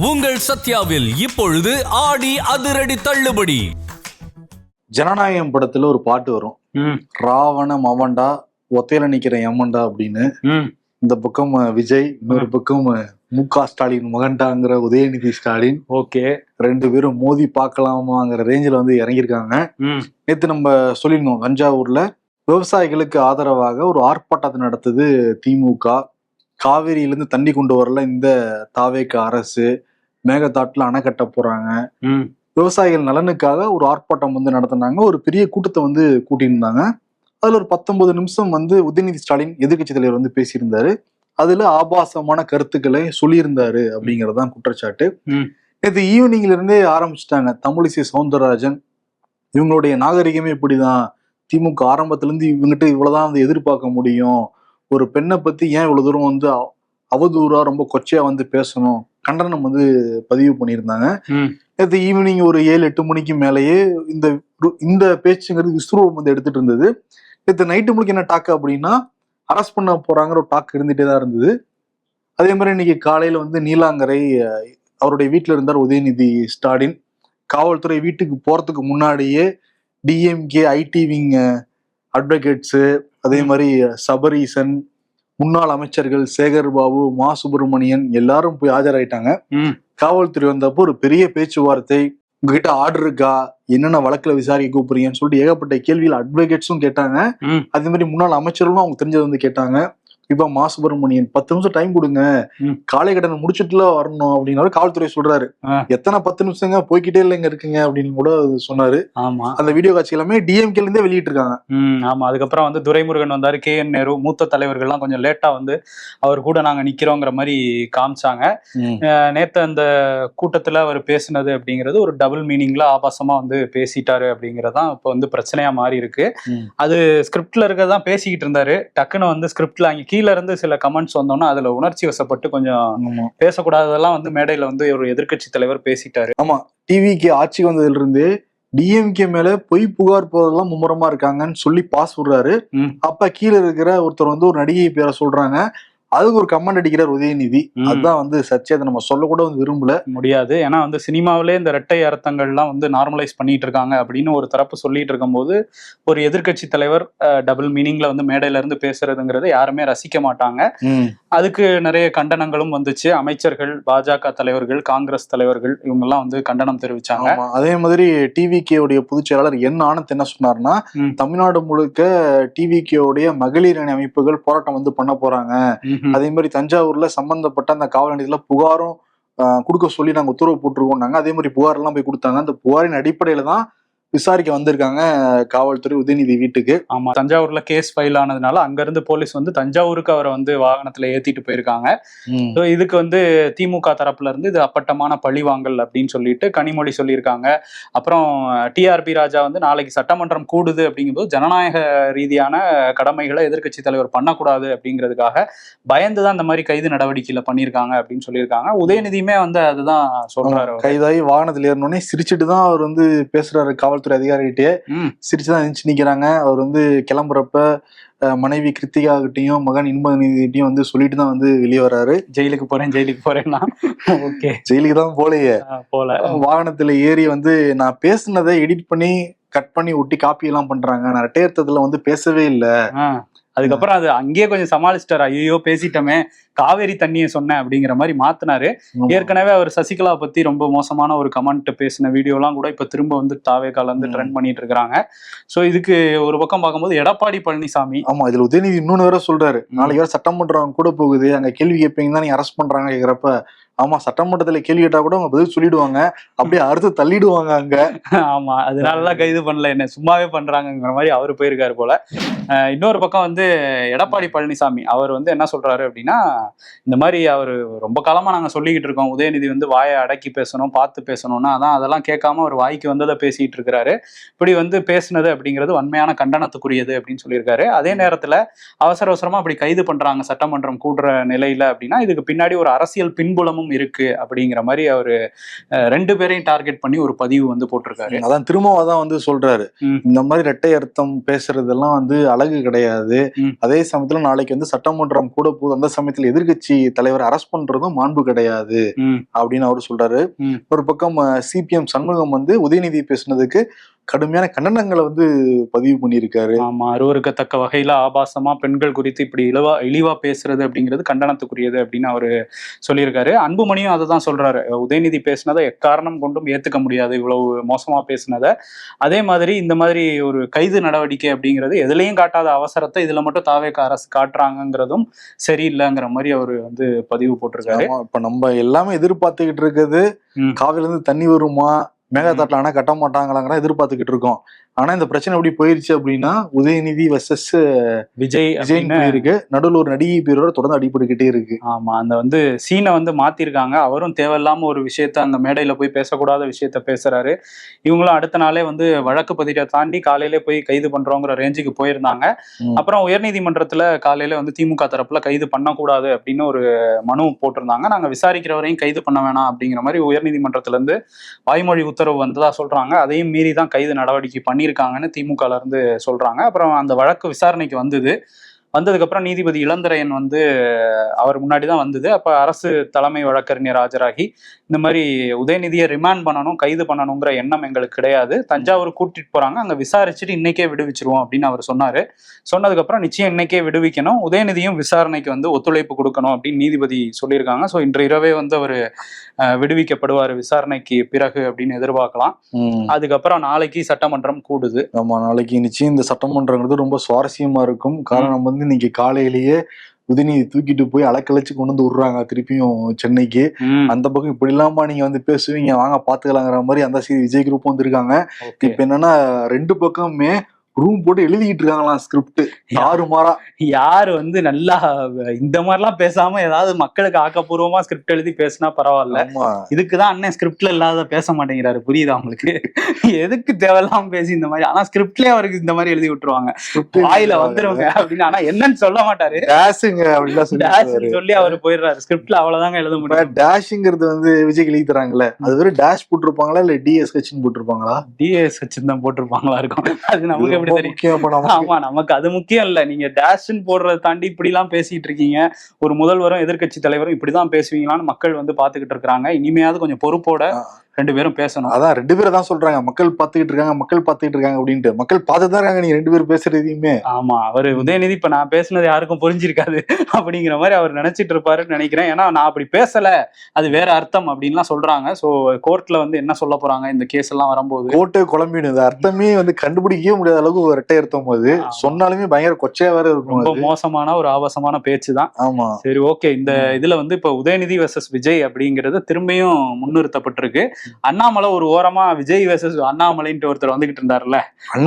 உங்கள் சத்யாவில் இப்பொழுது ஆடி அதிரடி தள்ளுபடி. ஜனநாயகம் படத்துல ஒரு பாட்டு வரும், ராவண மவன்டா ஒத்தையில நிக்கிற எம்மண்டா அப்படின்னு. இந்த பக்கம் விஜய், இன்னொரு பக்கம் மு.க. ஸ்டாலின் மகன்டாங்கிற உதயநிதி ஸ்டாலின். ஓகே, ரெண்டு பேரும் மோதி பார்க்கலாமாங்கிற ரேஞ்சில் வந்து இறங்கியிருக்காங்க. நேற்று நம்ம சொல்லியிருந்தோம், தஞ்சாவூர்ல விவசாயிகளுக்கு ஆதரவாக ஒரு ஆர்ப்பாட்டத்தை நடத்துது திமுக. காவிரியிலிருந்து தண்ணி கொண்டு வரல இந்த தாவேக அரசு, மேகதாட்டுல அணை கட்ட போறாங்க, விவசாயிகள் நலனுக்காக ஒரு ஆர்ப்பாட்டம் வந்து நடத்தினாங்க. ஒரு பெரிய கூட்டத்தை வந்து கூட்டியிருந்தாங்க. அதுல ஒரு 19 நிமிஷம் வந்து உதயநிதி ஸ்டாலின் எதிர்கட்சி தலைவர் வந்து பேசியிருந்தாரு. அதுல ஆபாசமான கருத்துக்களை சொல்லியிருந்தாரு அப்படிங்கறதுதான் குற்றச்சாட்டு. நேற்று ஈவினிங்ல இருந்தே ஆரம்பிச்சுட்டாங்க. தமிழிசை சவுந்தரராஜன் இவங்களுடைய நாகரிகமே இப்படிதான், திமுக ஆரம்பத்துல இருந்து இவங்ககிட்ட இவ்வளவுதான் வந்து எதிர்பார்க்க முடியும், ஒரு பெண்ணை பத்தி ஏன் இவ்வளவு தூரம் வந்து அவதூறா ரொம்ப கொச்சையா வந்து பேசணும், கண்டனம் வந்து பதிவு பண்ணியிருந்தாங்க. நேற்று ஈவினிங் ஒரு 7-8 மணிக்கு மேலேயே இந்த பேச்சுங்கிறது விஸ்வரூபம் வந்து எடுத்துட்டு இருந்தது. நேற்று நைட்டு முழுக்க என்ன டாக்கு அப்படின்னா, அரெஸ்ட் பண்ண போறாங்கிற ஒரு டாக்கு இருந்துட்டே தான் இருந்தது. அதே மாதிரி இன்னைக்கு காலையில வந்து நீலாங்கரை அவருடைய வீட்டுல இருந்தார் உதயநிதி ஸ்டாலின். காவல்துறை வீட்டுக்கு போறதுக்கு முன்னாடியே டிஎம்கே ஐடி விங் அட்வொகேட்ஸு, அதே மாதிரி சபரீசன், முன்னாள் அமைச்சர்கள் சேகர் பாபு, மா சுப்பிரமணியன் எல்லாரும் போய் ஆஜராயிட்டாங்க. காவல்துறை வந்தப்போ ஒரு பெரிய பேச்சுவார்த்தை, உங்ககிட்ட ஆர்டர் இருக்கா, என்னென்ன வழக்குல விசாரிக்க கூப்பிடுறீங்கன்னு சொல்லிட்டு ஏகப்பட்ட கேள்வியில் அட்வொகேட்ஸும் கேட்டாங்க. அதே மாதிரி முன்னாள் அமைச்சர்களும் அவங்க தெரிஞ்சது வந்து கேட்டாங்க. இப்ப மா சுப்பிரமணியன் 10 நிமிஷம் டைம் கொடுங்க, காலை கடனை முடிச்சுட்டுல வரணும் அப்படின்னு காவல்துறை சொல்றாரு. எத்தனை 10 நிமிஷங்க, போய்கிட்டே இல்லைங்க இருக்குங்க அப்படின்னு கூட சொன்னாரு. ஆமா, அந்த வீடியோ காட்சி எல்லாமே டிஎம்கேல இருந்தே வெளியிட்டு இருக்காங்க. ஆமா, அதுக்கப்புறம் வந்து துரைமுருகன் வந்தாரு, KN நேரு, மூத்த தலைவர்கள்லாம் கொஞ்சம் லேட்டா வந்து அவர் கூட நாங்க நிக்கிறோங்கிற மாதிரி காமிச்சாங்க. நேத்து அந்த கூட்டத்துல அவர் பேசினது அப்படிங்கிறது ஒரு டபுள் மீனிங்ல ஆபாசமா வந்து பேசிட்டாரு அப்படிங்கறதான் இப்ப வந்து பிரச்சனையா மாறி இருக்கு. அது ஸ்கிரிப்ட்ல இருக்கதான் பேசிக்கிட்டு இருந்தாரு, டக்குன்னு வந்து ஸ்கிரிப்ட்ல அங்க கீழ இருந்து சில கமெண்ட்ஸ் வந்தோம்னா அதுல உணர்ச்சி வசப்பட்டு கொஞ்சம் பேசக்கூடாததெல்லாம் வந்து மேடையில வந்து ஒரு எதிர்கட்சி தலைவர் பேசிட்டாரு. ஆமா, டிவிக்கு ஆட்சி வந்ததுல இருந்து டிஎம்கே மேல பொய் புகார் போதெல்லாம் மும்முரமா இருக்காங்கன்னு சொல்லி பாஸ் விடுறாரு. அப்ப கீழே இருக்கிற ஒருத்தர் வந்து ஒரு நடிகை பேரை சொல்றாங்க, அதுக்கு ஒரு கமெண்ட் அடிக்கிறார் உதயநிதி. அதுதான் வந்து சர்ச்சை. நம்ம சொல்ல கூட வந்து விரும்பல முடியாது. ஏன்னா வந்து சினிமாவிலே இந்த இரட்டை அர்த்தங்கள்லாம் வந்து நார்மலைஸ் பண்ணிட்டு இருக்காங்க அப்படின்னு ஒரு தரப்பு சொல்லிட்டு இருக்கும் போது ஒரு எதிர்கட்சி தலைவர் டபுள் மீனிங்ல வந்து மேடையில இருந்து பேசுறதுங்கிறது யாருமே ரசிக்க மாட்டாங்க. அதுக்கு நிறைய கண்டனங்களும் வந்துச்சு. அமைச்சர்கள், பாஜக தலைவர்கள், காங்கிரஸ் தலைவர்கள் இவங்கெல்லாம் வந்து கண்டனம் தெரிவிச்சாங்க. அதே மாதிரி டிவிகே உடைய பொதுச் செயலாளர் ஆனந்த் என்ன சொன்னார்னா, தமிழ்நாடு முழுக்க டிவிகே உடைய மகளிர் அணி அமைப்புகள் போராட்டம் வந்து பண்ண போறாங்க. அதே மாதிரி தஞ்சாவூர்ல சம்பந்தப்பட்ட அந்த காவல் நிலையத்துல புகாரும் கொடுக்க சொல்லி நாங்க உத்தரவு போட்டிருக்கோம். அதே மாதிரி புகார் எல்லாம் போய் கொடுத்தாங்க. அந்த புகாரின் அடிப்படையில தான் விசாரிக்க வந்திருக்காங்க காவல்துறை உதயநிதி வீட்டுக்கு. ஆமா, தஞ்சாவூர்ல கேஸ் ஃபைல் ஆனதுனால அங்க இருந்து போலீஸ் வந்து தஞ்சாவூருக்கு அவரை வந்து வாகனத்துல ஏத்திட்டு போயிருக்காங்க. இதுக்கு வந்து திமுக தரப்புல இருந்து இது அப்பட்டமான பழிவாங்கல் அப்படின்னு சொல்லிட்டு கனிமொழி சொல்லியிருக்காங்க. அப்புறம் டிஆர்பி ராஜா வந்து நாளைக்கு சட்டமன்றம் கூடுது அப்படிங்கும்போது ஜனநாயக ரீதியான கடமைகளை எதிர்கட்சி தலைவர் பண்ணக்கூடாது அப்படிங்கிறதுக்காக பயந்துதான் இந்த மாதிரி கைது நடவடிக்கையில பண்ணியிருக்காங்க அப்படின்னு சொல்லியிருக்காங்க. உதயநிதியுமே வந்து அதுதான் சொல்றாரு. கைதாகி வாகனத்துல ஏறணுன்னே சிரிச்சுட்டு தான் அவர் வந்து பேசுறாரு. காவல்துறை அதிகாரிகிட்டே சிரிச்சுதான் நினைச்சு நிக்கிறாங்க. அவர் வந்து கிளம்புறப்ப மனைவி கிருத்திகா கிட்டையும் மகன் இன்பநிதிட்டையும் வந்து சொல்லிட்டு தான் வந்து வெளியே வர்றாரு. ஜெயிலுக்கு போறேன்னா ஓகே, ஜெயிலுக்கு தான் போல வாகனத்துல ஏறி வந்து நான் பேசுனதை எடிட் பண்ணி கட் பண்ணி ஒட்டி காப்பி எல்லாம் பண்றாங்க, நான் ரெட்டையர்த்தத்துல வந்து பேசவே இல்லை. அதுக்கப்புறம் அது அங்கேயே கொஞ்சம் சமாளிச்சிட்டாரு. ஐயோ பேசிட்டோமே, காவேரி தண்ணியை சொன்னேன் அப்படிங்கிற மாதிரி மாத்தினாரு. ஏற்கனவே அவர் சசிகலா பத்தி ரொம்ப மோசமான ஒரு கமெண்ட் பேசின வீடியோலாம் கூட இப்ப திரும்ப வந்து தாவேகால வந்து ட்ரெண்ட் பண்ணிட்டு இருக்காங்க. சோ இதுக்கு ஒரு பக்கம் பார்க்கும்போது எடப்பாடி பழனிசாமி, ஆமா, இதுல உதயநிதி இன்னொன்னு வேற சொல்றாரு, நாளைக்கு வேற சட்டமன்றம் கூட போகுது, அங்க கேள்வி கேட்பீங்க தான் நீங்க அரெஸ்ட் பண்றாங்க கேக்குறப்ப, ஆமா சட்டமன்றத்துல கேள்வி கேட்டா கூட அவங்க பதில் சொல்லிடுவாங்க, அப்படியே அறுத்து தள்ளிடுவாங்க அங்க. ஆமா, அதனாலதான் கைது பண்ணல, என்ன சும்மாவே பண்றாங்கிற மாதிரி அவரு போயிருக்காரு போல. இன்னொரு பக்கம் வந்து எடப்பாடி பழனிசாமி அவர் வந்து என்ன சொல்றாரு அப்படின்னா, இந்த மாதிரி அவர் ரொம்ப காலமா நாங்க சொல்லிக்கிட்டு இருக்கோம், உதயநிதி வந்து வாயை அடக்கி பேசணும், பார்த்து பேசணும்னா அதெல்லாம் கேட்காம அவர் வாய்க்கு வந்ததை பேசிட்டு இருக்கிறாரு. இப்படி வந்து பேசுனது அப்படிங்கிறது வன்மையான கண்டனத்துக்குரியது அப்படின்னு சொல்லியிருக்காரு. அதே நேரத்துல அவசரமா அப்படி கைது பண்றாங்க சட்டமன்றம் கூடுற நிலையில அப்படின்னா இதுக்கு பின்னாடி ஒரு அரசியல் பின்புலமும் வாய்ப்பும் இருக்கு அப்படிங்கிற மாதிரி அவரு 2 பேரையும் டார்கெட் பண்ணி ஒரு பதிவு வந்து போட்டிருக்காரு. அதான் திரும்பவும் வந்து சொல்றாரு, இந்த மாதிரி இரட்டை அர்த்தம் பேசுறதெல்லாம் வந்து அழகு கிடையாது. அதே சமயத்துல நாளைக்கு வந்து சட்டமன்றம் கூட போகுது, அந்த சமயத்துல எதிர்கட்சி தலைவர் அரெஸ்ட் பண்றதும் மாண்பு கிடையாது அப்படின்னு அவரு சொல்றாரு. ஒரு பக்கம் சிபிஎம் சண்முகம் வந்து உதயநிதி பேசுனதுக்கு கடுமையான கண்டனங்களை வந்து பதிவு பண்ணியிருக்காரு. ஆமா, அருவருக்கத்தக்க வகையில ஆபாசமா பெண்கள் குறித்து இப்படி இழிவா பேசுறது அப்படிங்கிறது கண்டனத்துக்குரியது அப்படின்னு அவரு சொல்லியிருக்காரு. அன்புமணியும் அதை தான் சொல்றாரு, உதயநிதி பேசினதை எக்காரணம் கொண்டும் ஏத்துக்க முடியாது இவ்வளவு மோசமா பேசினதை. அதே மாதிரி இந்த மாதிரி ஒரு கைது நடவடிக்கை அப்படிங்கிறது எதுலையும் காட்டாத அவசரத்தை இதுல மட்டும் தாவேக அரசு காட்டுறாங்கிறதும் சரியில்லைங்கிற மாதிரி அவரு வந்து பதிவு போட்டிருக்காரு. இப்ப நம்ம எல்லாமே எதிர்பார்த்துக்கிட்டு இருக்குது, காவிரில இருந்து தண்ணி வருமா, மேகதாட்டுல ஆனா கட்ட மாட்டாங்களாங்கிற எதிர்பார்த்துக்கிட்டு இருக்கோம். ஆனா இந்த பிரச்சனை எப்படி போயிருச்சு அப்படின்னா, உதயநிதி வெர்சஸ் விஜய் இருக்கு, நடுவில் ஒரு நடிகை பேரோட தொடர்ந்து அடிபட்டுக்கிட்டே இருக்கு. ஆமா, அந்த வந்து சீனை வந்து மாத்திருக்காங்க. அவரும் தேவையில்லாம ஒரு விஷயத்த அந்த மேடையில போய் பேசக்கூடாத விஷயத்த பேசுறாரு. இவங்களும் அடுத்த நாளே வந்து வழக்கு பதிவை தாண்டி காலையிலே போய் கைது பண்றோங்கிற ரேஞ்சுக்கு போயிருந்தாங்க. அப்புறம் உயர்நீதிமன்றத்துல காலையில வந்து திமுக தரப்புல கைது பண்ணக்கூடாது அப்படின்னு ஒரு மனு போட்டிருந்தாங்க. நாங்க விசாரிக்கிறவரையும் கைது பண்ண வேணாம் அப்படிங்கிற மாதிரி உயர்நீதிமன்றத்துல இருந்து வாய்மொழி உத்தரவு வந்ததா சொல்றாங்க. அதையும் மீறி தான் கைது நடவடிக்கை பண்ணியிருக்காங்கன்னு திமுகல இருந்து சொல்றாங்க. அப்புறம் அந்த வழக்கு விசாரணைக்கு வந்ததுக்கப்புறம் நீதிபதி இளந்திரையன் வந்து அவர் முன்னாடி தான் வந்தது. அப்போ அரசு தலைமை வழக்கறிஞர் ஆஜராகி இந்த மாதிரி உதயநிதியை ரிமாண்ட் பண்ணணும், கைது பண்ணணுங்கிற எண்ணம் எங்களுக்கு கிடையாது, தஞ்சாவூர் கூட்டிட்டு போறாங்க, அங்கே விசாரிச்சுட்டு இன்னைக்கே விடுவிச்சிருவோம் அப்படின்னு அவர் சொன்னாரு. சொன்னதுக்கப்புறம் நிச்சயம் இன்னைக்கே விடுவிக்கணும், உதயநிதியும் விசாரணைக்கு வந்து ஒத்துழைப்பு கொடுக்கணும் அப்படின்னு நீதிபதி சொல்லியிருக்காங்க. ஸோ இன்று இரவே வந்து அவர் விடுவிக்கப்படுவார் விசாரணைக்கு பிறகு அப்படின்னு எதிர்பார்க்கலாம். அதுக்கப்புறம் நாளைக்கு சட்டமன்றம் கூடுது. ஆமா, நாளைக்கு நிச்சயம் இந்த சட்டமன்றங்கிறது ரொம்ப சுவாரஸ்யமா இருக்கும். காரணம் வந்து இன்னைக்கு காலையிலேயே உதயநிதி தூக்கிட்டு போய் அலக்கழிச்சு கொண்டு வந்து விடுறாங்க திருப்பியும் சென்னைக்கு. அந்த பக்கம் இப்படி இல்லாம நீங்க வந்து பேசுவீங்க, வாங்க பாத்துக்கலாங்கிற மாதிரி அந்த விஜய் குரூப் வந்திருக்காங்க. இப்ப என்னன்னா 2 பக்கமுமே ரூம் போட்டு எழுதிக்கிட்டு இருக்காங்களாம் ஸ்கிரிப்ட். யாரு வந்து நல்லா இந்த மாதிரிலாம் பேசாம ஏதாவது மக்களுக்கு ஆக்கப்பூர்வமா ஸ்கிரிப்ட் எழுதி பேசினா பரவாயில்ல. இதுக்குதான் அண்ணன் ஸ்கிரிப்ட்ல இல்லாத பேச மாட்டேங்கிறாரு. புரியுதா உங்களுக்கு? எதுக்கு தேவையில்லாம பேசி இந்த மாதிரி, ஆனா ஸ்கிரிப்ட்லயே அவருக்கு இந்த மாதிரி எழுதி விட்டுருவாங்க, வாயில வந்துருவாங்க அப்படின்னு. ஆனா என்னன்னு சொல்ல மாட்டாரு, சொல்லி அவரு போயிடுறாரு. ஸ்கிரிப்ட்ல அவ்வளவுதாங்க எழுத முடியும். டேஷ்ங்கிறது வந்து விஜய்க்கு எழுதி தராங்கல்ல, அது வெறும் டேஷ் போட்டிருப்பாங்களா இல்ல டிஎஸ்ஹெச் போட்டிருப்பாங்களா? டிஎஸ்ஹெச் தான் போட்டிருப்பாங்களா இருக்கும். அது நமக்கு ஆமா, நமக்கு அது முக்கியம் இல்ல. நீங்க டேஷ்ன்னு போடுறத தாண்டி இப்படி எல்லாம் பேசிட்டு இருக்கீங்க, ஒரு முதல்வரும் எதிர்கட்சி தலைவரும் இப்படிதான் பேசுவீங்களான்னு மக்கள் வந்து பாத்துக்கிட்டு இருக்காங்க. இனிமையாவது கொஞ்சம் பொறுப்போட 2 பேரும் பேசணும். அதான் 2 பேரும் தான் சொல்றாங்க, மக்கள் பாத்துக்கிட்டு இருக்காங்க அப்படின்ட்டு. மக்கள் பார்த்துதான் இருக்காங்க நீங்க 2 பேரும் பேசுறதையுமே. ஆமா, அவரு உதயநிதி இப்ப நான் பேசுனது யாருக்கும் புரிஞ்சிருக்காது அப்படிங்கிற மாதிரி அவர் நினைச்சிட்டு இருப்பாருன்னு நினைக்கிறேன். ஏன்னா நான் அப்படி பேசல, அது வேற அர்த்தம் அப்படின்லாம் சொல்றாங்க. சோ கோர்ட்ல வந்து என்ன சொல்ல போறாங்க இந்த கேஸ் எல்லாம் வரும்போது, கோர்ட்டு குழம்பிடுது. அர்த்தமே வந்து கண்டுபிடிக்கவே முடியாத அளவுக்கு ஒரு இரட்டை அர்த்தம் போது சொன்னாலுமே பயங்கர கொச்சையா வேற இருக்கும். ரொம்ப மோசமான ஒரு ஆபாசமான பேச்சு தான். ஆமா, சரி, ஓகே. இந்த இதுல வந்து இப்ப உதயநிதி வெர்சஸ் விஜய் அப்படிங்கிறது திரும்பியும் முன்னிறுத்தப்பட்டிருக்கு. அண்ணாமலை ஒரு ஓரமா விஜய் வெர்சஸ் அண்ணாமலைன்ட்டு ஒருத்தர் வந்துகிட்டு இருந்தாருல்ல,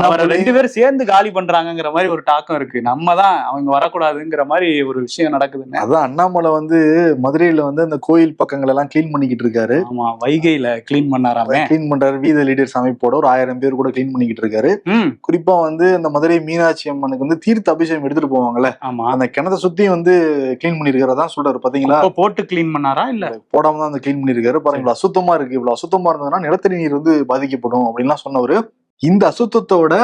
அவரை 2 பேரும் சேர்ந்து காலி பண்றாங்கிற மாதிரி ஒரு டாக்கம் இருக்கு. நம்ம தான் அவங்க வரக்கூடாதுங்கிற மாதிரி ஒரு விஷயம் நடக்குதுன்னு. அதான் அண்ணாமலை வந்து மதுரையில வந்து அந்த கோயில் பக்கங்கள் எல்லாம் கிளீன் பண்ணிக்கிட்டு இருக்காரு. ஆமா, வைகையில கிளீன் பண்ணாராமே, கிளீன் பண்றாரு. வீத லீடர்ஸ் அமைப்போட ஒரு 1000 பேர் கூட கிளீன் பண்ணிக்கிட்டு இருக்காரு. குறிப்பா வந்து அந்த மதுரை மீனாட்சி அம்மனுக்கு வந்து தீர்த்த அபிஷேகம் எடுத்துட்டு போவாங்கல்ல, அந்த கிணத்தை சுத்தி வந்து கிளீன் பண்ணிருக்கிறதா சொல்றாரு. பாத்தீங்களா, போட்டு கிளீன் பண்ணாரா இல்ல போடாம தான் அந்த கிளீன் பண்ணிருக்காரு. பாருங்க, அசுத்தமா இருக்கு, இவ்வளவு அசுத்தமா இருந்ததுன்னா நிலத்தடி நீர் வந்து பாதிக்கப்படும் அப்படின்லாம் சொன்னவரு. இந்த அசுத்தத்தோட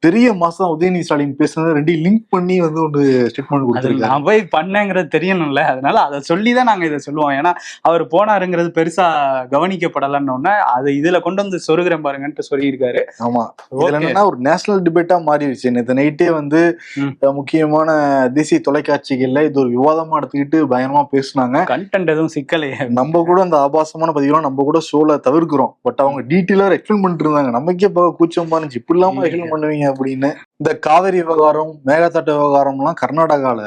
பெரிய மாசம் உதயநிதி ஸ்டாலின் பேசுனது 2 லிங்க் பண்ணி வந்து ஒரு ஸ்டேட்மெண்ட் கொடுத்திருக்காரு. நான் போய் பண்ணேங்கிறது தெரியணும்ல, அதனால அதை சொல்லிதான் நாங்க இதை சொல்லுவோம். ஏன்னா அவர் போனாருங்கிறது பெருசா கவனிக்கப்படலன்னு அது இதுல கொண்டு வந்து சொருகிறேன் பாருங்கன்ட்டு சொல்லியிருக்காரு. ஆமா, இதுல என்னன்னா ஒரு நேஷனல் டிபேட்டா மாறிடுச்சு. நேற்று நைட்டே வந்து முக்கியமான தேசிய தொலைக்காட்சிகள்ல இது ஒரு விவாதமா எடுத்துக்கிட்டு பயங்கரமா பேசுனாங்க. கண்டென்ட் எதுவும் சிக்கலையே. நம்ம கூட அந்த ஆபாசமான பதிவுலாம் நம்ம கூட ஷோல தவிர்க்கிறோம். பட் அவங்க டீட்டெயிலா எக்ஸ்பிளைன் பண்ணிட்டு இருந்தாங்க. நமக்கே கூச்சமா இருந்துச்சு, இப்படி இல்லாம எக்ஸ்பிளைன் பண்ணுவீங்க அப்படின்னு. இந்த காவிரி விவகாரம், மேகதாட்டு விவகாரம் எல்லாம் கர்நாடகால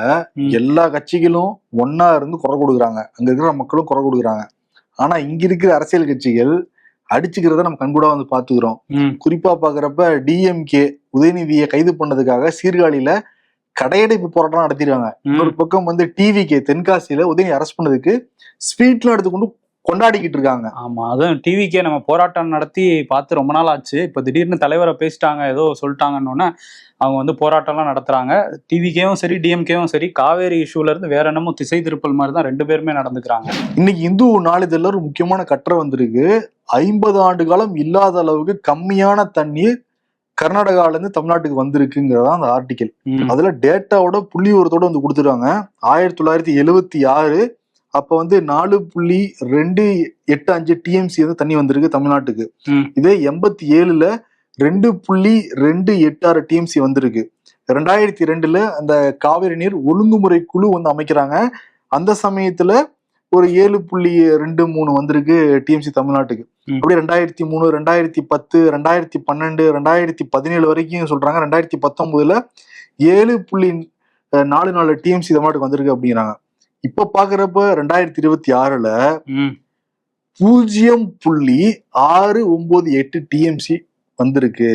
எல்லா கட்சிகளும் ஒன்னா இருந்து குரல் கொடுக்குறாங்க, அங்க இருக்கிற மக்களும் குரல் கொடுக்குறாங்க. ஆனா இங்க இருக்கிற அரசியல் கட்சிகள் அடிச்சுக்கிறத நம்ம கண்கூடா வந்து பாத்துக்கிறோம். குறிப்பா பாக்குறப்ப டிஎம்கே உதயநிதியை கைது பண்ணதுக்காக சீர்காழியில கடையடைப்பு போராட்டம் நடத்திருக்காங்க. இன்னொரு பக்கம் வந்து டிவிகே தென்காசியில உதயநிதி அரெஸ்ட் பண்ணதுக்கு ஸ்வீட்லாம் எடுத்துக்கொண்டு கொண்டாடிக்கிட்டு இருக்காங்க. ஆமா, அதுவும் டிவிக்கே நம்ம போராட்டம் நடத்தி பார்த்து ரொம்ப நாள் ஆச்சு. இப்ப திடீர்னு தலைவரை பேசிட்டாங்க, ஏதோ சொல்லிட்டாங்கன்னு அவங்க வந்து போராட்டம்லாம் நடத்துறாங்க. டிவிக்கேவும் சரி டிஎம்கேவும் சரி காவேரி இஷ்யூல இருந்து வேற என்னமோ திசை திருப்பல் மாதிரி தான் 2 பேருமே நடந்துக்கிறாங்க. இன்னைக்கு இந்து நாளிதழ்ல ஒரு முக்கியமான கட்டுரை வந்திருக்கு. 50 ஆண்டு காலம் இல்லாத அளவுக்கு கம்மியான தண்ணீர் கர்நாடகால இருந்து தமிழ்நாட்டுக்கு வந்திருக்குங்கிறதா அந்த ஆர்டிக்கல். அதுல டேட்டாவோட புள்ளி விவரத்தோட வந்து கொடுத்துருவாங்க. 1976 அப்ப வந்து 4.285 டிஎம்சி வந்து தண்ணி வந்திருக்கு தமிழ்நாட்டுக்கு. இதே 87ல 2.286 டிஎம்சி வந்திருக்கு. 2002ல அந்த காவிரி நீர் ஒழுங்குமுறை குழு வந்து அமைக்கிறாங்க. அந்த சமயத்துல ஒரு 7.23 வந்திருக்கு டிஎம்சி தமிழ்நாட்டுக்கு. அப்படியே 2003, 2010, 2012, 2017 வரைக்கும் சொல்றாங்க. 2019ல 7.44 டிஎம்சி தமிழ்நாட்டுக்கு வந்திருக்கு அப்படிங்கிறாங்க. இப்ப பாக்குறப்ப 2026ல 0.698 டிஎம்சி வந்திருக்கு.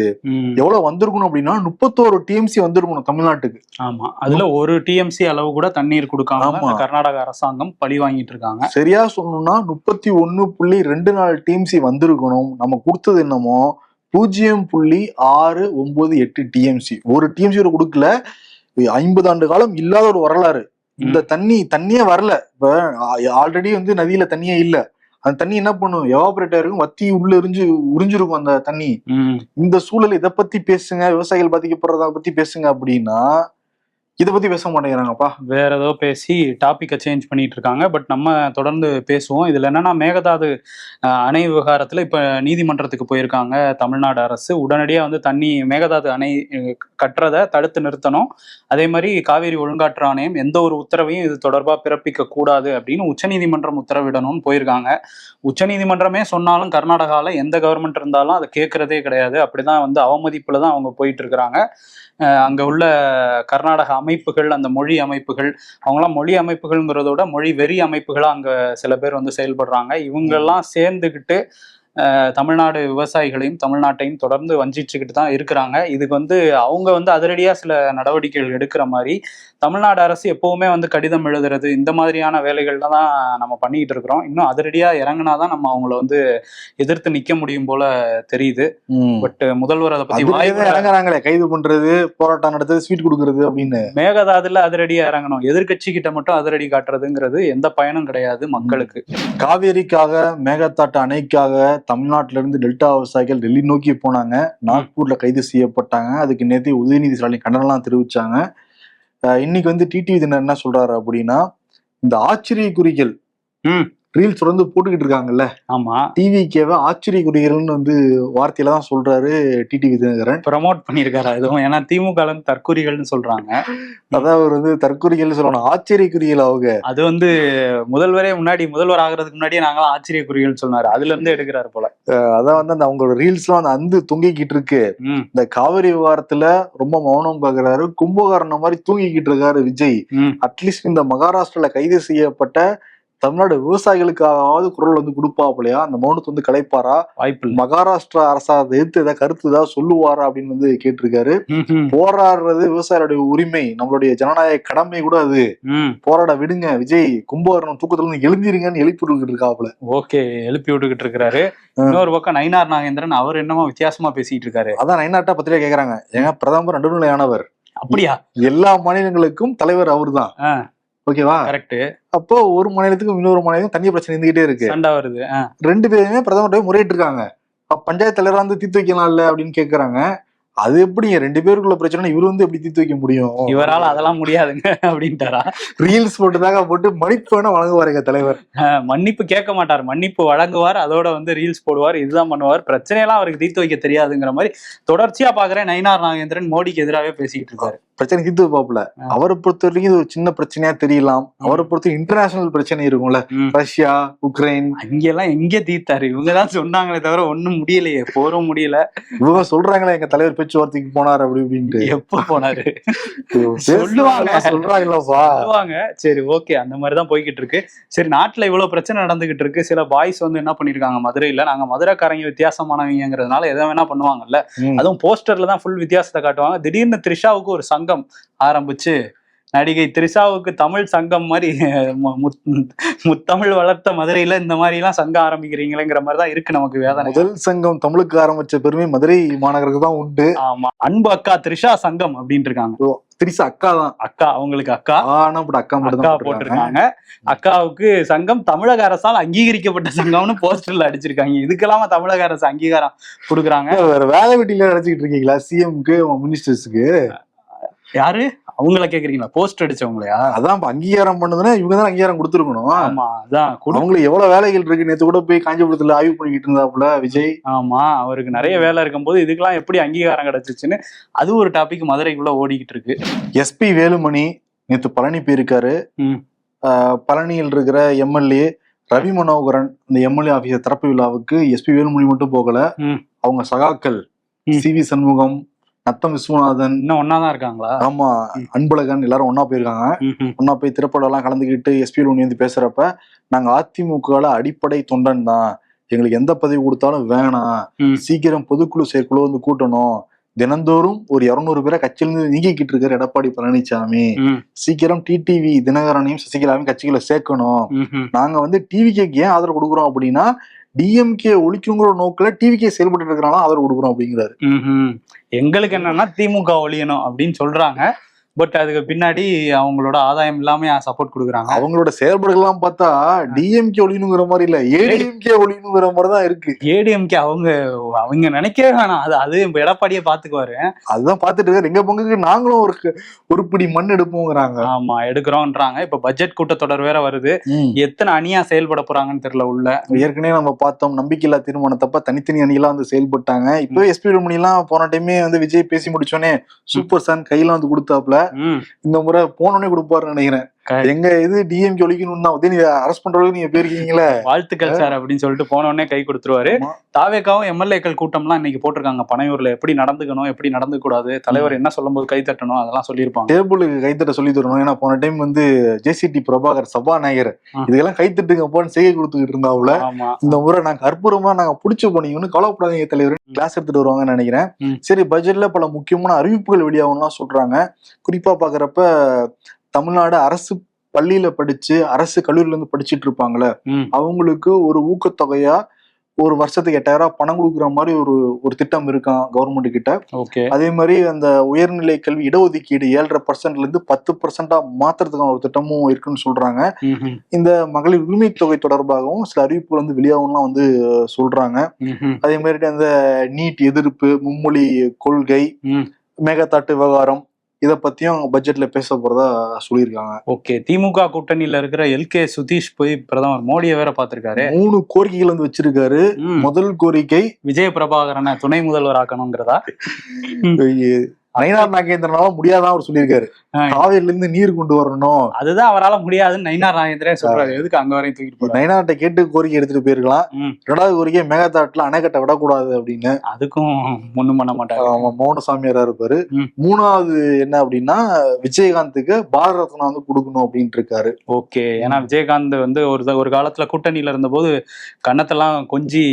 எவ்வளவு வந்திருக்கணும் அப்படின்னா 31 டிஎம்சி வந்திருக்கணும் தமிழ்நாட்டுக்கு. ஆமா, அதுல ஒரு டிஎம்சி அளவு கூட தண்ணீர் கொடுக்காம கர்நாடக அரசாங்கம் பழி வாங்கிட்டு இருக்காங்க. சரியா சொல்லணும்னா 31.24 டிஎம்சி வந்திருக்கணும். நம்ம கொடுத்தது என்னமோ 0.698 டிஎம்சி. ஒரு டிஎம்சி கொடுக்கல. 50 ஆண்டு காலம் இல்லாத ஒரு வரலாறு. இந்த தண்ணியே வரல. இப்ப ஆல்ரெடி வந்து நதியில தண்ணியே இல்ல. அந்த தண்ணி என்ன பண்ணும், எவாபரேட் ஆயிருக்கும், வத்தி உள்ள உறிஞ்சிருக்கும் அந்த தண்ணி. இந்த சூழல் இதை பத்தி பேசுங்க, விவசாயிகள் பாதிக்கப்படுறத பத்தி பேசுங்க அப்படின்னா இதை பத்தி பேச மாட்டேங்கிறாங்கப்பா. வேற ஏதோ பேசி டாபிக்கை சேஞ்ச் பண்ணிட்டு இருக்காங்க. பட் நம்ம தொடர்ந்து பேசுவோம். இதுல என்னன்னா, மேகதாது அணை விவகாரத்துல இப்ப நீதிமன்றத்துக்கு போயிருக்காங்க தமிழ்நாடு அரசு. உடனடியா வந்து மேகதாது அணை கட்டுறதை தடுத்து நிறுத்தணும். அதே மாதிரி காவிரி ஒழுங்காற்று ஆணையம் எந்த ஒரு உத்தரவையும் இது தொடர்பா பிறப்பிக்க கூடாது அப்படின்னு உச்சநீதிமன்றம் உத்தரவிடணும்னு போயிருக்காங்க. உச்சநீதிமன்றமே சொன்னாலும் கர்நாடகால எந்த கவர்மெண்ட் இருந்தாலும் அதை கேட்கறதே கிடையாது. அப்படிதான் வந்து அவமதிப்புல தான் அவங்க போயிட்டு இருக்கிறாங்க. அங்க உள்ள கர்நாடக அமைப்புகள், அந்த மொழி அமைப்புகள், அவங்களாம் மொழி அமைப்புகள்ங்கிறதோட மொழி வெறி அமைப்புகளா அங்க சில பேர் வந்து செயல்படுறாங்க. இவங்கெல்லாம் சேர்ந்துக்கிட்டு தமிழ்நாடு விவசாயிகளையும் தமிழ்நாட்டையும் தொடர்ந்து வஞ்சிச்சுக்கிட்டு தான் இருக்கிறாங்க. இதுக்கு வந்து அவங்க வந்து அதிரடியா சில நடவடிக்கைகள் எடுக்கிற மாதிரி தமிழ்நாடு அரசு எப்பவுமே வந்து கடிதம் எழுதுறது, இந்த மாதிரியான வேலைகள்ல தான் நம்ம பண்ணிக்கிட்டு இருக்கிறோம். இன்னும் அதிரடியா இறங்குனாதான் நம்ம அவங்கள வந்து எதிர்த்து நிக்க முடியும் போல தெரியுது. பட் முதல்வர் அதை பத்தி இறங்குறாங்களே, கைது பண்றது, போராட்டம் நடத்துறது, ஸ்வீட் கொடுக்கறது அப்படின்னு. மேகதாதுல அதிரடியா இறங்கணும், எதிர்கட்சி கிட்ட மட்டும் அதிரடி காட்டுறதுங்கிறது எந்த பயனும் கிடையாது மக்களுக்கு. காவேரிக்காக, மேகதாட்டு அணைக்காக தமிழ்நாட்டில இருந்து டெல்டா விவசாயிகள் டெல்லி நோக்கி போனாங்க. நாக்பூர்ல கைது செய்யப்பட்டாங்க. அதுக்கு நேற்று உதயநிதி ஸ்டாலின் கண்டனம்லாம் தெரிவிச்சாங்க. இன்னைக்கு வந்து டிடிவி தினர் என்ன சொல்றாரு அப்படின்னா, இந்த ஆச்சரியக்குறிகள் ரீல்ஸ் தொடர்ந்து போட்டுக்கிட்டு இருக்காங்கல்ல. ஆமா, டிவிக்கேவை ஆச்சரியக்குறிகள்னு வந்து வார்த்தையில தான் சொல்றாரு டிடிவி தினகரன். ப்ரமோட் பண்ணிருக்காரு அதுவும். ஏன்னா திமுக தற்குறிகள்னு சொல்றாங்க. அதான் அவர் வந்து தற்குறிகள் சொல்லணும், ஆச்சரியக்குறிகள் அவங்க. அது வந்து முதல்வர் ஆகுறதுக்கு முன்னாடியே நாங்களாம் ஆச்சரியக்குறிகள் சொன்னாரு, அதுல இருந்து எடுக்கிறாரு போல. அதான் வந்து அந்த அவங்களோட ரீல்ஸ் எல்லாம் அந்த அந்து தொங்கிக்கிட்டு இருக்கு. இந்த காவிரி விவகாரத்துல ரொம்ப மௌனம் பாக்குறாரு, கும்பகாரணம் மாதிரி தூங்கிக்கிட்டு இருக்காரு விஜய். அட்லீஸ்ட் இந்த மகாராஷ்டிரால கைது செய்யப்பட்ட தமிழ்நாடு விவசாயிகளுக்காவது குரல் வந்து கொடுப்பாப்லையா, அந்த மௌனத்தை வந்து கலைப்பாரா, வாய்ப்பு மகாராஷ்டிரா அரசா எதிர்த்து ஏதாவது கருத்து ஏதாவது சொல்லுவாரா அப்படின்னு வந்து கேட்டிருக்காரு. போராடுறது விவசாயிகளுடைய உரிமை, நம்மளுடைய ஜனநாயக கடமை கூட அது. போராட விடுங்க விஜய், கும்பகர்ணம் தூக்கத்துல இருந்து எழுந்திருங்கன்னு எழுப்பி விட்டுக்கிட்டு இருக்காப்ல. ஓகே, எழுப்பி விட்டுக்கிட்டு இருக்காரு. இன்னொரு பக்கம் நயினார் நாகேந்திரன் அவர் என்னமோ வித்தியாசமா பேசிட்டு இருக்காரு. அதான் நயினார்ட்ட பத்திரிகை கேக்குறாங்க, ஏங்க பிரதமர் நடுநிலையானவர். அப்படியா? எல்லா மாநிலங்களுக்கும் தலைவர் அவரு தான், ஓகேவா? கரெக்ட். அப்போ ஒரு மாநிலத்துக்கும் இன்னொரு மாநிலத்துக்கும் தண்ணி பிரச்சனை இருந்துகிட்டே இருக்கு, சண்டை வருது. 2 பேருமே பிரதமர் முறையிட்டு இருக்காங்க. பஞ்சாயத்து தலைவரா வந்து தீர்த்து வைக்கலாம் இல்ல அப்படின்னு கேக்குறாங்க. அது எப்படிங்க 2 பேருக்குள்ள பிரச்சனை, இவரு வந்து எப்படி தீர்த்து வைக்க முடியும்? இவரால் அதெல்லாம் முடியாதுங்க அப்படின்ட்டாரா? ரீல்ஸ் போட்டு மன்னிப்பு வேணா வழங்குவாருங்க தலைவர். மன்னிப்பு கேட்க மாட்டார், மன்னிப்பு வழங்குவார், அதோட வந்து ரீல்ஸ் போடுவார், இதுதான் பண்ணுவார். பிரச்சனையெல்லாம் அவருக்கு தீர்த்து வைக்க தெரியாதுங்கிற மாதிரி தொடர்ச்சியா பாக்குறேன் நயினார் நாகேந்திரன் மோடிக்கு எதிராகவே பேசிக்கிட்டு இருக்காரு. பிரச்சனை தீர்த்து வைப்பாப்புல. அவரை பொறுத்த வரைக்கும் இது ஒரு சின்ன பிரச்சனையா தெரியலாம். அவரை பொறுத்த இன்டர்நேஷனல் பிரச்சனை இருக்கும்ல, ரஷ்யா, உக்ரைன், அங்கெல்லாம் எங்க தீர்த்தாரு? இவங்கதான் சொன்னாங்களே தவிர ஒண்ணும் முடியலையே, போறவும் முடியல. இவங்க சொல்றாங்களே எங்க தலைவர் பேச்சுவார்த்தைக்கு போனாரு அப்படி இப்படின்ட்டு. எப்ப போனாரு சொல்லுவாங்க. சரி, ஓகே, அந்த மாதிரிதான் போய்கிட்டு இருக்கு. சரி, நாட்டுல இவ்வளவு பிரச்சனை நடந்துகிட்டு இருக்கு. சில பாய்ஸ் வந்து என்ன பண்ணிருக்காங்க மதுரையில, நாங்க மதுரைக்காரங்க வித்தியாசமானவங்கிறதுனால எதை வேணா பண்ணுவாங்கல்ல, அதுவும் போஸ்டர்ல தான் ஃபுல் வித்தியாசத்தை காட்டுவாங்க. திடீர்னு த்ரிஷாவுக்கு ஒரு சங்கம் ஆரம்பிச்சு நடிகை த்ரிஷாவுக்கு தமிழ் சங்கம் மாதிரி முத்தமிழ் வளர்த்த மதுரையில இந்த மாதிரி எல்லாம் சங்கம் ஆரம்பிக்கிறீங்களேங்கிற மாதிரிதான் இருக்கு நமக்கு வேதனை. முதல் சங்கம் தமிழுக்கு ஆரம்பிச்ச பெருமை மதுரை மாநகருக்கு தான் உண்டு. ஆமா, அன்பு அக்கா த்ரிஷா சங்கம் அப்படின்னு இருக்காங்க. த்ரிஷா அக்கா தான், அக்கா அவங்களுக்கு அக்கா அக்கா போட்டிருக்காங்க. அக்காவுக்கு சங்கம் தமிழக அரசால் அங்கீகரிக்கப்பட்ட சங்கம்னு போஸ்டர்ல அடிச்சிருக்காங்க. இதுக்கெல்லாம தமிழக அரசு அங்கீகாரம் கொடுக்குறாங்க. வேற வேலை வெட்டில நினைச்சுக்கிட்டு இருக்கீங்களா? சிஎம்க்கு மினிஸ்டர்ஸுக்கு யாரு அவங்கள கேக்குறீங்களா? போஸ்ட் அடிச்சவங்களையா? அதான் அங்கீகாரம் பண்ணதுன்னா இவங்க தான் அங்கீகாரம் கொடுத்துருக்கணும். ஆமா, அதான் அவங்களுக்கு எவ்வளவு வேலைகள் இருக்கு. நேத்து கூட போய் காஞ்சிபுரத்துல ஆய்வு பண்ணிக்கிட்டு இருந்தாப்புல விஜய். ஆமா, அவருக்கு நிறைய வேலை இருக்கும் போது இதுக்கெல்லாம் எப்படி அங்கீகாரம் கிடைச்சிச்சுன்னு அது ஒரு டாபிக் மதுரைக்குள்ள ஓடிக்கிட்டு இருக்கு. எஸ்பி வேலுமணி நேத்து பழனி போயிருக்காரு. பழனியில் இருக்கிற எம்எல்ஏ ரவி மனோகரன் இந்த எம்எல்ஏ ஆபீஸ் திறப்பு விழாவுக்கு எஸ்பி வேலுமணி மட்டும் போகல, அவங்க சகாக்கள் சி.வி. சண்முகம், நத்தம் விஸ்வநாதன் இன்னும் ஒன்னாதான் இருக்காங்களா? ஆமா, அன்பழகன் எல்லாரும் ஒன்னா போயிருக்காங்க. ஒன்னா போய் திரைப்படம் எல்லாம் கலந்துக்கிட்டு எஸ்பி வேலுமணி வந்து பேசுறப்ப, நாங்க அதிமுக அடிப்படை தொண்டன் தான், எங்களுக்கு எந்த பதவி கொடுத்தாலும் வேணாம், சீக்கிரம் பொதுக்குழு செயற்குழு வந்து கூட்டணும், தினந்தோறும் ஒரு 200 பேரை கட்சியிலிருந்து நீக்கிக்கிட்டு இருக்காரு எடப்பாடி பழனிசாமி, சீக்கிரம் டிடிவி தினகரனையும் சசிகலாவையும் கட்சிகளை சேர்க்கணும், நாங்க வந்து டிவிக்கு ஏன் ஆதரவு கொடுக்குறோம் அப்படின்னா டிஎம்கே ஒழிக்குங்கிற நோக்கில டிவிகே செயல்பட்டு இருக்கிறனால ஆதரவு கொடுக்குறோம் அப்படிங்கிறாரு. எங்களுக்கு என்னன்னா திமுக ஒழியணும் அப்படின்னு சொல்றாங்க. பட் அதுக்கு பின்னாடி அவங்களோட ஆதாயம் இல்லாம சப்போர்ட் கொடுக்குறாங்க. அவங்களோட செயல்பாடுகள் எல்லாம் பார்த்தா டிஎம்கே ஒழியணுங்கிற மாதிரி இல்ல, ஏடிஎம்கே ஒழியணுங்கிற மாதிரிதான் இருக்கு. ஏடிஎம்கே அவங்க நினைக்கவே வேணாம், அது எடப்பாடியே பாத்துக்குவாரு. அதுதான் பாத்துட்டு இருக்காரு. எங்க பங்குக்கு நாங்களும் ஒரு பிடி மண் எடுப்போங்கிறாங்க. ஆமா, எடுக்கிறோம்ன்றாங்க. இப்ப பட்ஜெட் கூட்டத்தொடர் வேற வருது, எத்தனை அணியா செயல்பட போறாங்கன்னு தெரியல. உள்ள ஏற்கனவே நம்ம பார்த்தோம் நம்பிக்கையில்லா தீர்மானத்தப்ப தனித்தனி அணியெல்லாம் வந்து செயல்பட்டாங்க. இப்போ எஸ்பி வேலுமணி எல்லாம் போன டைமே வந்து விஜய் பேசி முடிச்சோன்னே சூப்பர் சன் கையெல்லாம் வந்து கொடுத்தாப்புல, இந்த முறை போனோடனே கொடுப்பாருன்னு நினைக்கிறேன். எங்க இது டிஎம்கே ஒழிக்கணும்னா உதயநிதி அரெஸ்ட் பண்றவங்க நீங்க போயிருக்கீங்களே, வாழ்த்துக்கள் சார் அப்படின்னு சொல்லிட்டு போனோடனே கை கொடுத்துருவாரு. தாவேக்காவும் எம்எல்ஏக்கள் கூட்டம்லாம் இன்னைக்கு போட்டிருக்காங்க பனையூர்ல. எப்படி நடந்துக்கணும், எப்படி நடந்துக்க கூடாது, தலைவர் என்ன சொல்லும் போது கை தட்டணும், அதெல்லாம் சொல்லியிருப்பாங்க. டேபிளுக்கு கைத்தட்ட சொல்லி தரணும். ஏன்னா போன டைம் வந்து ஜேசிடி பிரபாகர் சபாநாயகர் இதெல்லாம் கைத்தட்டுங்க போன்னு செய்ய கொடுத்துக்கிட்டு இருந்தாவுல, இந்த முறை நாங்க அற்புதமா நாங்க புடிச்சு போனீங்கன்னு கவலைப்படாதீங்க தலைவர் கிளாஸ் எடுத்துட்டு வருவாங்கன்னு நினைக்கிறேன். சரி, பட்ஜெட்ல பல முக்கியமான அறிவிப்புகள் வெளியாகும்லாம் சொல்றாங்க. குறிப்பா பாக்குறப்ப தமிழ்நாடு அரசு பள்ளியில படிச்சு அரசு கல்லூரியில இருந்து படிச்சுட்டு இருப்பாங்களே அவங்களுக்கு ஒரு ஊக்கத்தொகையா ஒரு வருஷத்துக்கு 8000 பணம் கொடுக்குற மாதிரி ஒரு திட்டம் இருக்கான் கவர்மெண்ட் கிட்ட. அதே மாதிரி அந்த உயர்நிலை கல்வி இடஒதுக்கீடு 7.5% 10% மாத்துறதுக்கான ஒரு திட்டமும் இருக்குன்னு சொல்றாங்க. இந்த மகளிர் உரிமை தொகை தொடர்பாகவும் சில அறிவிப்புகள் வந்து வெளியாகும்லாம் வந்து சொல்றாங்க. அதே மாதிரி அந்த நீட் எதிர்ப்பு, மும்மொழி கொள்கை, மேகதாட்டு விவகாரம் இத பத்தியும் பட்ஜெட்ல பேச போறதா சொல்லியிருக்காங்க. ஓகே, திமுக கூட்டணியில இருக்கிற எல்கே சுதீஷ் போய் பிரதமர் மோடியை வேற பாத்திருக்காரு. 3 கோரிக்கைகள் வந்து வச்சிருக்காரு. முதல் கோரிக்கை விஜய பிரபாகரனை துணை முதல்வர் ஆக்கணுங்கிறதா. நயினார் நாகேந்திரனால முடியாதான் அவர் சொல்லியிருக்காரு. காவிரில இருந்து நீர் கொண்டு வரணும், அதுதான் அவரால் முடியாதுன்னு நயினார் நாகேந்திரன் சொல்றாரு. எதுக்கு அங்க வரையும் தூக்கிட்டு போறாரு? நயினார்ட்ட கேட்டு கோரிக்கை எடுத்துட்டு போயிருக்கலாம். 2வது கோரிக்கை மேகதாட்டுல அணைக்கட்டை விடக்கூடாது அப்படின்னு, அதுக்கும் ஒண்ணும் பண்ண மாட்டாங்க, மௌன சாமியாரா இருப்பாரு. 3வது என்ன அப்படின்னா விஜயகாந்துக்கு பாரத ரத்னா வந்து கொடுக்கணும் அப்படின்ட்டு இருக்காரு. ஓகே, ஏன்னா விஜயகாந்த் வந்து ஒரு காலத்துல கூட்டணியில இருந்த போது கன்னத்தெல்லாம் கொஞ்சி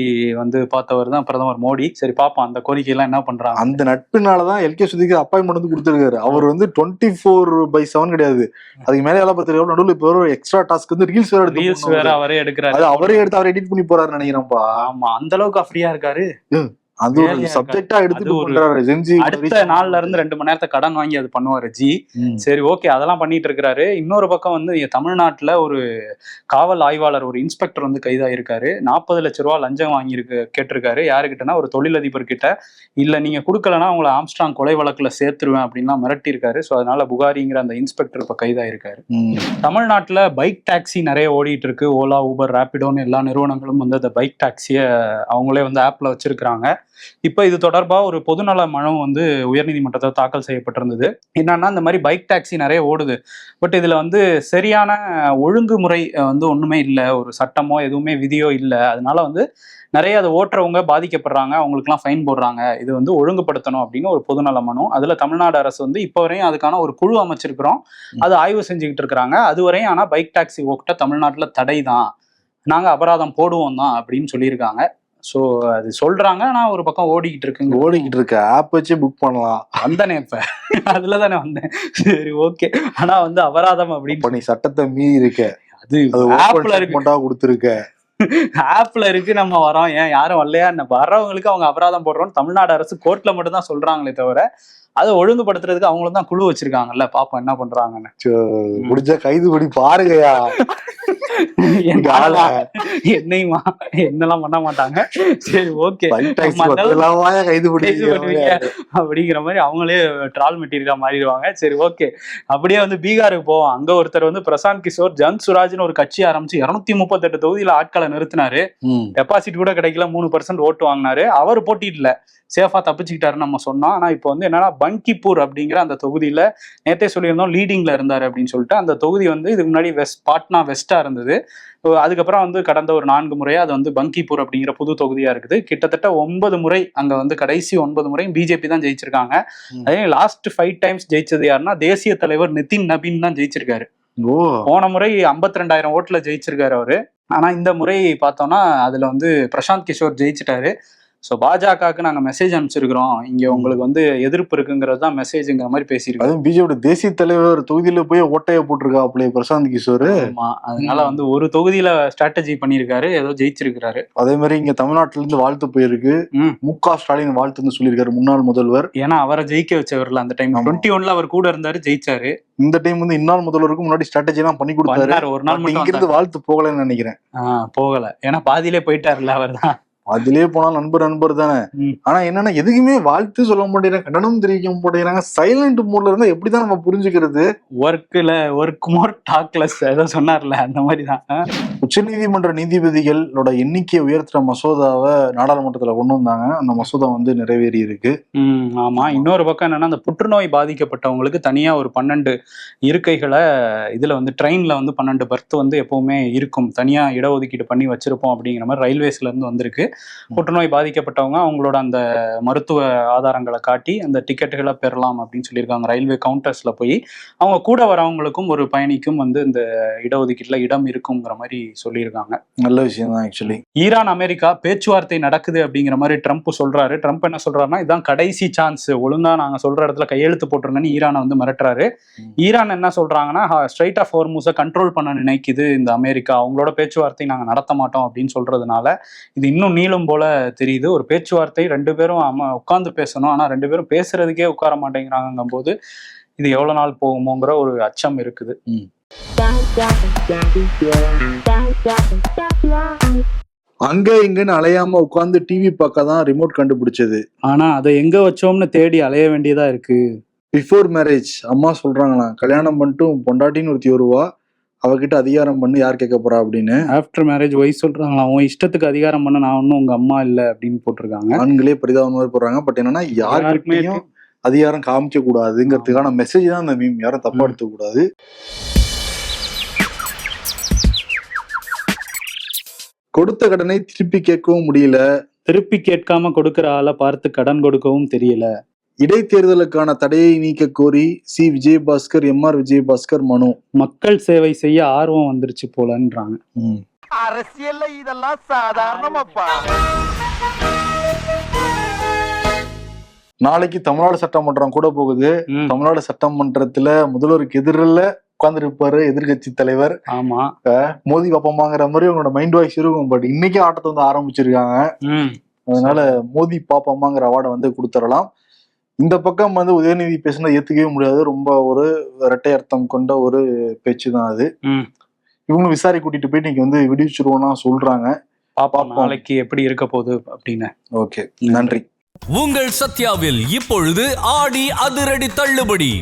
வந்து பார்த்தவர் தான் பிரதமர் மோடி. சரி பாப்போம் அந்த கோரிக்கை எல்லாம் என்ன பண்றாங்க. அந்த நட்புனாலதான் எல்கே சுதிக்கு அப்பாயின்மெண்ட் வந்து கொடுத்திருக்காரு. அவர் வந்து 24/7 கிடையாது, அதுக்கு மேலே வேலை பார்த்திருக்காரு. நடுவில் இப்போ ஒரு எக்ஸ்ட்ரா டாஸ்க் வந்து ரீல்ஸ் வேற அவரே எடுக்கிறாரு. அவரே எடுத்து அவரை எடிட் பண்ணி போறாரு நினைக்கிறேன்ப்பா. ஆமா, அந்த அளவுக்கு ஃப்ரீயா இருக்காரு. அது ஒரு சப்ஜெக்டா எடுத்துட்டு பண்றாரு. அடுத்த நாள்ல இருந்து 2 மணி நேரத்தை கடன் வாங்கி அது பண்ணுவாரு ஜி. சரி ஓகே, அதெல்லாம் பண்ணிட்டு இருக்கிறாரு. இன்னொரு பக்கம் வந்து தமிழ்நாட்டுல ஒரு காவல் ஆய்வாளர், ஒரு இன்ஸ்பெக்டர் வந்து கைதாயிருக்காரு. 40 லட்சம் ரூபாய் லஞ்சம் வாங்கி கேட்டிருக்காரு. யாருக்கிட்டனா ஒரு தொழிலதிபர் கிட்ட. இல்ல நீங்க கொடுக்கலன்னா உங்களை ஆம்ஸ்ட்ராங் கொலை வழக்குல சேர்த்துருவேன் அப்படின்லாம் மிரட்டி இருக்காரு. ஸோ அதனால புகாரிங்கிற அந்த இன்ஸ்பெக்டர் இப்ப கைதாயிருக்காரு. தமிழ்நாட்டுல பைக் டாக்ஸி நிறைய ஓடிட்டு இருக்கு. ஓலா, ஊபர், ராபிடோன்னு எல்லா நிறுவனங்களும் வந்து அந்த பைக் டாக்ஸியை அவங்களே வந்து ஆப்ல வச்சிருக்கிறாங்க. இப்ப இது தொடர்பா ஒரு பொதுநல மனு வந்து உயர்நீதிமன்றத்தில் தாக்கல் செய்யப்பட்டிருந்தது. என்னன்னா இந்த மாதிரி பைக் டாக்ஸி நிறைய ஓடுது, பட் இதுல வந்து சரியான ஒழுங்குமுறை வந்து ஒண்ணுமே இல்லை, ஒரு சட்டமோ எதுவுமே விதியோ இல்லை. அதனால வந்து நிறைய அதை ஓட்டுறவங்க பாதிக்கப்படுறாங்க, அவங்களுக்குலாம் ஃபைன் போடுறாங்க. இது வந்து ஒழுங்குபடுத்தணும் அப்படின்னு ஒரு பொதுநல மனு. அதுல தமிழ்நாடு அரசு வந்து இப்போ வரையும் அதுக்கான ஒரு குழு அமைச்சிருக்கிறோம், அது ஆய்வு செஞ்சுக்கிட்டு இருக்கிறாங்க. அதுவரையும் ஆனா பைக் டாக்ஸி ஓட்ட தமிழ்நாட்டுல தடை தான், நாங்க அபராதம் போடுவோம் தான் அப்படின்னு சொல்லியிருக்காங்க. ஸோ அது சொல்றாங்க, ஆனா ஒரு பக்கம் ஓடிக்கிட்டு இருக்க ஆப் வச்சு புக் பண்ணலாம். வந்தனே இப்ப அதுல தானே வந்தேன். சரி ஓகே. ஆனா வந்து அபராதம் அப்படின்னு நீ சட்டத்தை மீறி இருக்க, அது ஆப்ல இருக்கு, கொடுத்துருக்க, ஆப்ல இருக்கு, நம்ம வரோம், ஏன் யாரும் வரலையா, வர்றவங்களுக்கு அவங்க அபராதம் போடுறோம் தமிழ்நாடு அரசு கோர்ட்ல மட்டும் தான் சொல்றாங்களே தவிர அதை ஒழுங்குபடுத்துறதுக்கு அவங்களும் தான் குழு வச்சிருக்காங்கல்ல, பாப்போம் என்ன பண்றாங்கன்னு. முடிஞ்சா கைது பண்ணி பாருங்கயா. என்னையுமா என்னெல்லாம் பண்ண மாட்டாங்க. சரி ஓகே, கைது அப்படிங்கிற மாதிரி அவங்களே ட்ரால் மெட்டீரியலா மாறிடுவாங்க. சரி ஓகே, அப்படியே வந்து பீகாருக்கு போவோம். அங்க ஒருத்தர் வந்து பிரசாந்த் கிஷோர் ஜன்சுராஜ்னு ஒரு கட்சி ஆரம்பிச்சு 238 தொகுதியில ஆட்களை நிறுத்தினாரு. டெபாசிட் கூட கிடைக்கல, 3% ஓட்டு வாங்கினாரு. அவர் போட்டியிடல, சேஃபா தப்பிச்சுக்கிட்டாருன்னு நம்ம சொன்னோம். ஆனா இப்போ வந்து என்னன்னா பங்கிப்பூர் அப்படிங்கிற அந்த தொகுதியில நேத்தே சொல்லியிருந்தோம் லீடிங்ல இருந்தாரு அப்படின்னு சொல்லிட்டு. அந்த தொகுதி வந்து இதுக்கு முன்னாடி பாட்னா வெஸ்டா இருந்தது. அதுக்கப்புறம் வந்து கடந்த ஒரு 4 முறையா அது வந்து பங்கிப்பூர் அப்படிங்கிற புது தொகுதியா இருக்குது. கிட்டத்தட்ட 9 முறை அங்க வந்து கடைசி 9 முறையும் பிஜேபி தான் ஜெயிச்சிருக்காங்க. அதே லாஸ்ட் 5 டைம்ஸ் ஜெயிச்சது யாருன்னா தேசிய தலைவர் நிதின் நபீன் தான் ஜெயிச்சிருக்காரு. போன முறை 52,000 ஓட்டுல ஜெயிச்சிருக்காரு அவரு. ஆனா இந்த முறை பார்த்தோம்னா அதுல வந்து பிரசாந்த் கிஷோர் ஜெயிச்சிட்டாரு. ஸோ பாஜகவுக்கு நாங்கள் மெசேஜ் அனுப்பிச்சிருக்கிறோம், இங்க உங்களுக்கு வந்து எதிர்ப்பு இருக்குங்கிறது தான் மெசேஜ்ங்கிற மாதிரி பேசியிருக்கோம். அதுவும் பிஜேபி தேசிய தலைவர் தொகுதியில போய் ஓட்டைய போட்டிருக்கா அப்படியே பிரசாந்த் கிஷோர். ஆமா, அதனால வந்து ஒரு தொகுதியில ஸ்ட்ராட்டஜி பண்ணியிருக்காரு, ஏதோ ஜெயிச்சிருக்காரு. அதே மாதிரி இங்க தமிழ்நாட்டில இருந்து வாழ்த்து போயிருக்கு. மு.க. ஸ்டாலின் வாழ்த்துன்னு சொல்லியிருக்காரு, முன்னாள் முதல்வர். ஏன்னா அவரை ஜெயிக்க வச்சவர்ல அந்த டைம் 21ல அவர் கூட இருந்தாரு, ஜெயிச்சாரு. இந்த டைம் வந்து இந்நாள் முதல்வருக்கு முன்னாடி ஸ்ட்ராட்டஜி எல்லாம் பண்ணி கொடுத்தாரு. ஒரு நாள் இங்கிருந்து வாழ்த்து போகலன்னு நினைக்கிறேன். போகல, ஏன்னா பாதியிலே போயிட்டாருல அவர் தான். அதுலயே போனா நண்பர் தானே. ஆனா என்னன்னா எதுக்குமே வாழ்த்து சொல்ல மாட்டேங்கிறாங்க, கண்டனம் தெரிவிக்க மாட்டேங்கிறாங்க. சைலண்ட் மூட்ல இருந்தா எப்படிதான் நம்ம புரிஞ்சுக்கிறது? ஒர்க் மோர் டாக்லெஸ் ஏதோ சொன்னார்ல, அந்த மாதிரிதான். உச்சநீதிமன்ற நீதிபதிகளோட எண்ணிக்கையை உயர்த்துற மசோதாவை நாடாளுமன்றத்துல கொண்டு வந்தாங்க. அந்த மசோதா வந்து நிறைவேறி இருக்கு. ஆமா, இன்னொரு பக்கம் என்னன்னா அந்த புற்றுநோய் பாதிக்கப்பட்டவங்களுக்கு தனியா ஒரு 12 இருக்கைகளை இதுல வந்து ட்ரெயின்ல வந்து 12 பர்த் வந்து எப்பவுமே இருக்கும், தனியா இடஒதுக்கீடு பண்ணி வச்சிருப்போம் அப்படிங்கிற மாதிரி ரயில்வேஸ்ல இருந்து வந்திருக்கு. புற்றுநோய் பாதிக்கப்பட்டவங்க அவங்களோட அந்த மருத்துவ ஆதாரங்களை காட்டி அந்த டிக்கெட்டுகளை பெறலாம் அப்படின்னு சொல்லியிருக்காங்க. ரயில்வே கவுண்டர்ஸ்ல போய் அவங்க கூட வரவங்களுக்கும் ஒரு பயணிக்கும் வந்து இந்த இடஒதுக்கீட்டுல இடம் இருக்குங்கிற மாதிரி சொல்லியிருக்காங்க. நல்ல விஷயம் தான். ஆக்சுவலி ஈரான் அமெரிக்கா பேச்சுவார்த்தை நடக்குது அப்படிங்கிற மாதிரி ட்ரம்ப் சொல்றாரு. ட்ரம்ப் என்ன சொல்றாருன்னா இதுதான் கடைசி சான்ஸ், ஒழுங்கா நாங்க சொல்ற இடத்துல கையெழுத்து போட்டுருங்கன்னு ஈரானை வந்து மிரட்டுறாரு. ஈரான் என்ன சொல்றாங்கன்னா ஸ்ட்ரைட் ஆஃப் ஹோர்முஸை கண்ட்ரோல் பண்ண நினைக்குது இந்த அமெரிக்கா, அவங்களோட பேச்சுவார்த்தை நாங்க நடத்த மாட்டோம் அப்படின்னு சொல்றதுனால இது இன்னும் நீளும் போல தெரியுது. ஒரு பேச்சுவார்த்தை 2 பேரும் உட்கார்ந்து பேசணும், ஆனா 2 பேரும் பேசுறதுக்கே உட்கார மாட்டேங்கிறாங்கும் போது இது எவ்வளவு நாள் போகுமோங்கிற ஒரு அச்சம் இருக்குது. அங்க இங்கன்னு அலையாம உட்கார்ந்து டிவி பார்க்க தான் ரிமோட் கண்டுபிடிச்சது. ஆனா அதை எங்க வச்சோம்னு தேடி அலைய வேண்டியதா இருக்கு. பிஃபோர் மேரேஜ் அம்மா சொல்றாங்களாம், கல்யாணம் பண்ணிட்டு பொண்டாட்டின்னு ஒருத்தி வருவா, அவகிட்ட அதிகாரம் பண்ணு யார் கேட்க போறா அப்படின்னு. ஆஃப்டர் மேரேஜ் ஒய்ஃப் சொல்றாங்களா, உன் இஷ்டத்துக்கு அதிகாரம் பண்ண நான் ஒன்னும் உங்க அம்மா இல்ல அப்படின்னு போட்டிருக்காங்க. ஆண்களே பரிதாபம் மாதிரி போடுறாங்க. பட் என்னன்னா யாருக்கிட்டையும் அதிகாரம் காமிக்க கூடாதுங்கிறதுக்கான மெசேஜ் தான் அந்த மீம், யாரும் தப்பா எடுத்துக்க கூடாது. கொடுத்த கடனை திருப்பி கேட்கவும் முடியல, திருப்பி கேட்காம கொடுக்கிற ஆளை பார்த்து கடன் கொடுக்கவும் தெரியல. இடைத்தேர்தலுக்கான தடையை நீக்க கோரி சி. விஜயபாஸ்கர், எம்.ஆர். விஜயபாஸ்கர் மனு. மக்கள் சேவை செய்ய ஆர்வம் வந்துருச்சு போலன்றாங்க. அரசியல்ல இதெல்லாம் சாதாரணமாப்பா. நாளைக்கு தமிழ்நாடு சட்டமன்றம் கூட போகுது. தமிழ்நாடு சட்டமன்றத்துல முதல்வருக்கு எதிரில் உட்கார்ந்து இருப்பாரு எதிர்கட்சி தலைவர். ஆமா, மோதி பாப்பமாங்கிற மாதிரி உங்களோட மைண்ட் வாய்ஸ் இருக்கும். பட் இன்னைக்கு ஆட்டத்தை வந்து ஆரம்பிச்சிருக்காங்க. அதனால மோதி பாப்பமாங்கிற அவார்டை வந்து கொடுத்துடலாம். இந்த பக்கம் வந்து உதயநிதி பேசினா ஏத்துக்கவே முடியாது, ரொம்ப ஒரு இரட்டை அர்த்தம் கொண்ட ஒரு பேச்சு தான் அது. இவங்களும் விசாரி கூட்டிட்டு போய் நீங்க வந்து விடுவிச்சிருவோம்னா சொல்றாங்க. பாப்போம் நாளைக்கு எப்படி இருக்க போகுது அப்படின்னு. ஓகே, நன்றி. உங்கள் சத்யாவில் இப்பொழுது ஆடி அதிரடி தள்ளுபடி.